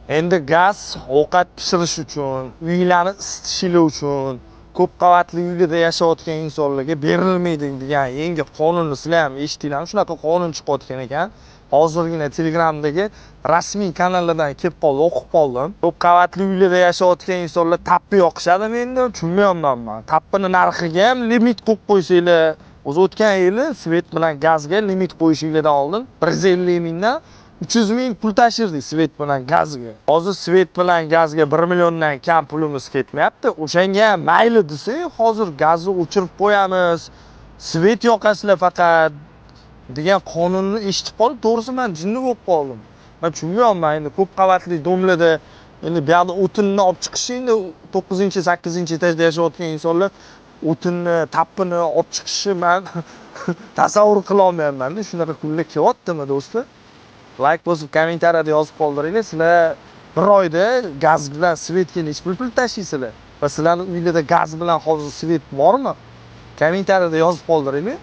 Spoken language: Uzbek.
Endi gaz ovqat pishirish uchun, uylarni isitishlik uchun ko'p qavatli uylarda yashayotgan insonlarga berilmaydi degan yangi qonunni sizlar ham eshitdinglarmi? Shunaqa qonun chiqayotgan ekan. Hozirgina Telegramdagi rasmiy kanallardan kelib qoldi, o'qib qoldim. Ko'p qavatli uylarda yashayotgan insonlar tappi yoqishadimi endi? Tushunmayapman men. Tappini narxiga ham limit qo'yib qo'ysanglar. O'zi o'tgan yili svet bilan gazga limit qo'yishinglardan oldin 150 mingdan 300 ming pul tashirdik svet bilan gazga. Hozir svet bilan gazga 1 milliondan kam pulimiz ketmayapti. O'shanga ham mayli desak, hozir gazni o'chirib qo'yamiz. Svet yoqasizlar faqat degan qonunni eshitib qolib, to'g'risi men jinni bo'lib qoldim. Men tushunmayapman endi ko'p qavatli domlarda endi bu yoqda o'tinni olib chiqish endi 9-8-etajda yashayotgan insonlar o'tinni, tappini olib chiqishni men tasavvur qila olmayapman-da. Shunaqa kunlar kelyaptimi do'stlar? Like bosib, kommentariyada yozib qoldiringlar. Sizlar bir oyda gaz bilan svetga necha pul tashlaysizlar? Va sizlarning uylarda gaz bilan hozir svet bormi? Kommentariyada yozib qoldiringlar.